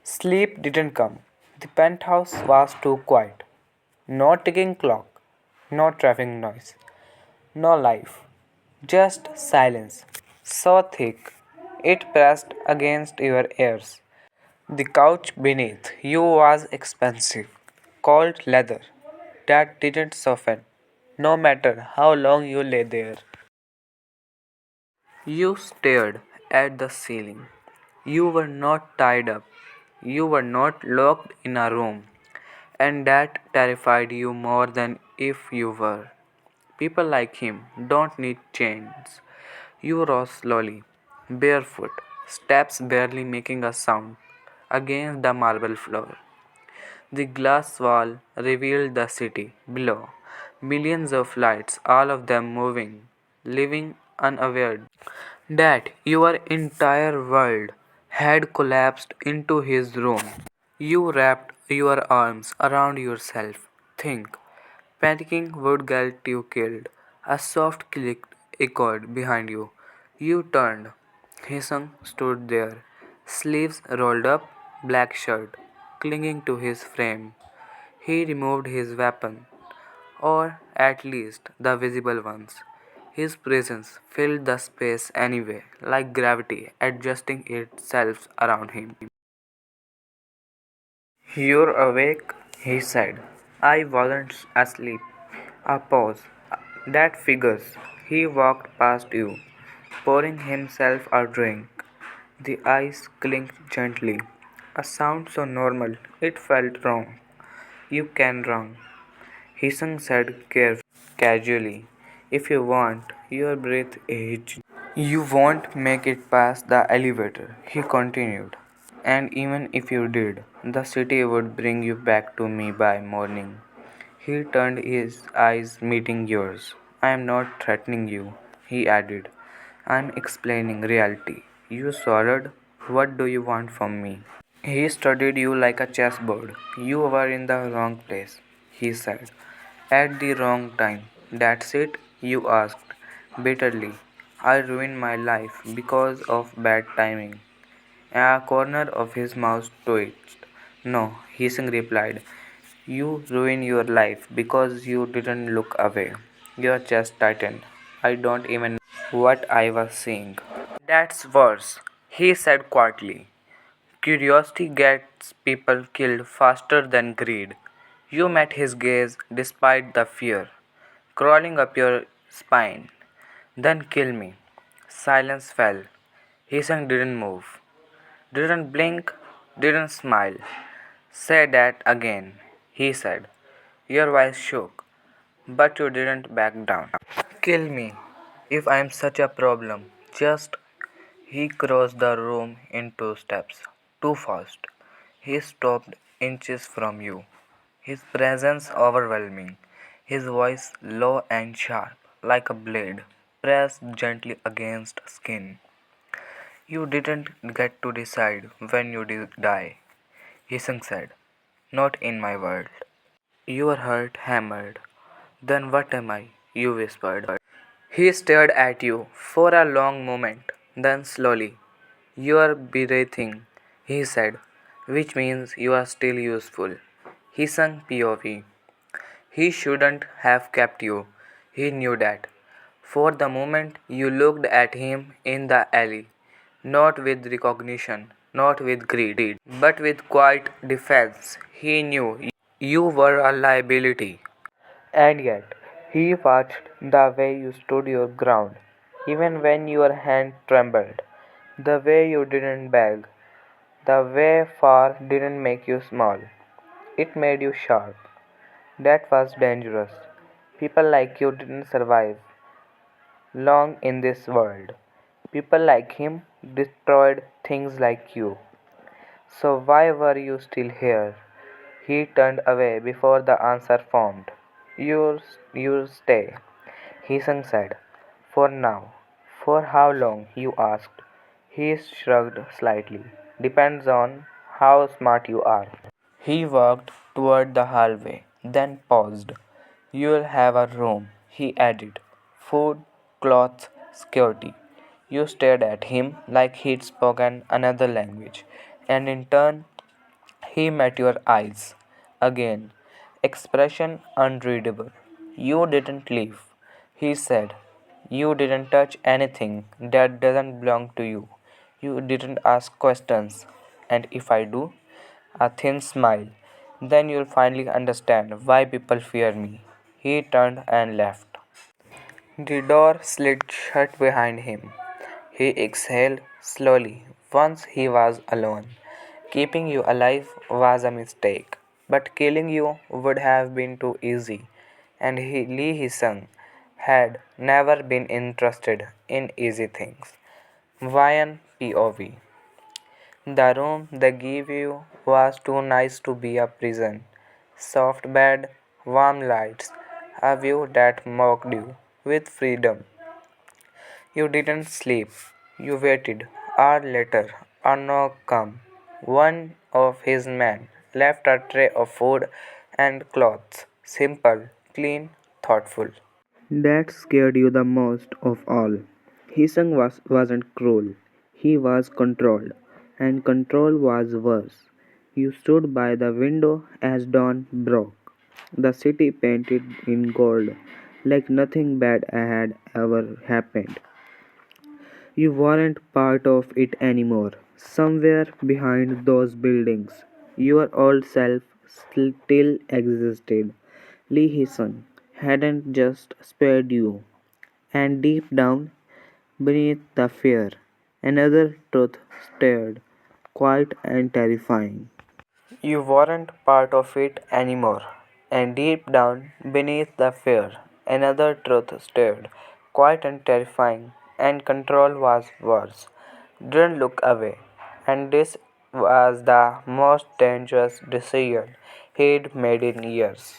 Sleep didn't come. The penthouse was too quiet. No ticking clock, no traffic noise, no life. Just silence. So thick, it pressed against your ears. The couch beneath you was expensive, cold leather that didn't soften, no matter how long you lay there. You stared at the ceiling. You were not tied up. You were not locked in a room. And that terrified you more than if you were. People like him don't need chains. You rose slowly, barefoot, steps barely making a sound, against the marble floor. The glass wall revealed the city below, millions of lights, all of them moving, living unaware that your entire world had collapsed into his room. You wrapped your arms around yourself. Think. Panicking would get you killed. A soft click echoed behind you. You turned. Heesung stood there, sleeves rolled up, black shirt, clinging to his frame. He removed his weapon, or at least the visible ones. His presence filled the space anyway, like gravity adjusting itself around him. You're awake, he said. I wasn't asleep. A pause. That figures. He walked past you, pouring himself a drink. The ice clinked gently. A sound so normal, it felt wrong. You can wrong. Hisung said casually. If you want, your breath aged. You won't make it past the elevator, he continued. And even if you did, the city would bring you back to me by morning. He turned his eyes, meeting yours. I am not threatening you, he added. I am explaining reality. You swallowed. What do you want from me? He studied you like a chessboard. You were in the wrong place, he said. At the wrong time. That's it? You asked, bitterly. I ruined my life because of bad timing. A corner of his mouth twitched. No, Heesung replied. You ruined your life because you didn't look away. Your chest tightened. I don't even know what I was seeing. That's worse, he said quietly. Curiosity gets people killed faster than greed. You met his gaze despite the fear, crawling up your spine. Then kill me. Silence fell. Hisang didn't move, didn't blink, didn't smile. Say that again, he said. Your voice shook, but you didn't back down. Kill me if I am such a problem. Just. He crossed the room in two steps, too fast. He stopped inches from you, his presence overwhelming, his voice low and sharp, like a blade, pressed gently against skin. You didn't get to decide when you die, Hisung said. Not in my world. Your heart hammered. Then what am I? You whispered. He stared at you for a long moment, then slowly. You are breathing, he said, which means you are still useful. He sung POV. He shouldn't have kept you. He knew that. For the moment you looked at him in the alley, not with recognition, not with greed, but with quiet defense. He knew you were a liability. And yet, he watched the way you stood your ground, even when your hand trembled, the way you didn't beg, the way far didn't make you small. It made you sharp. That was dangerous. People like you didn't survive long in this world. People like him destroyed things like you. So why were you still here? He turned away before the answer formed. You stay, Heesung said. For now. For how long? You asked. He shrugged slightly. Depends on how smart you are. He walked toward the hallway, then paused. You'll have a room, he added. Food, clothes, security. You stared at him like he'd spoken another language, and in turn, He met your eyes. Again. Expression unreadable. You didn't leave. He said. You didn't touch anything that doesn't belong to you. You didn't ask questions. And if I do? A thin smile. Then you'll finally understand why people fear me. He turned and left. The door slid shut behind him. He exhaled slowly once he was alone. Keeping you alive was a mistake, but killing you would have been too easy, and Lee Hee-sung had never been interested in easy things. Vian POV. The room they gave you was too nice to be a prison. Soft bed, warm lights, a view that mocked you with freedom. You didn't sleep. You waited. Hour later, a knock come. One of his men left a tray of food and clothes. Simple, clean, thoughtful. That scared you the most of all. Wasn't cruel. He was controlled. And control was worse. You stood by the window as dawn broke. The city painted in gold, like nothing bad had ever happened. You weren't part of it anymore. Somewhere behind those buildings, your old self still existed. Lee Hee-sung hadn't just spared you, and deep down, beneath the fear, another truth stared, quiet and terrifying. You weren't part of it anymore, and deep down, beneath the fear, another truth stirred, quiet and terrifying, and control was worse. Didn't look away, and this was the most dangerous decision he'd made in years.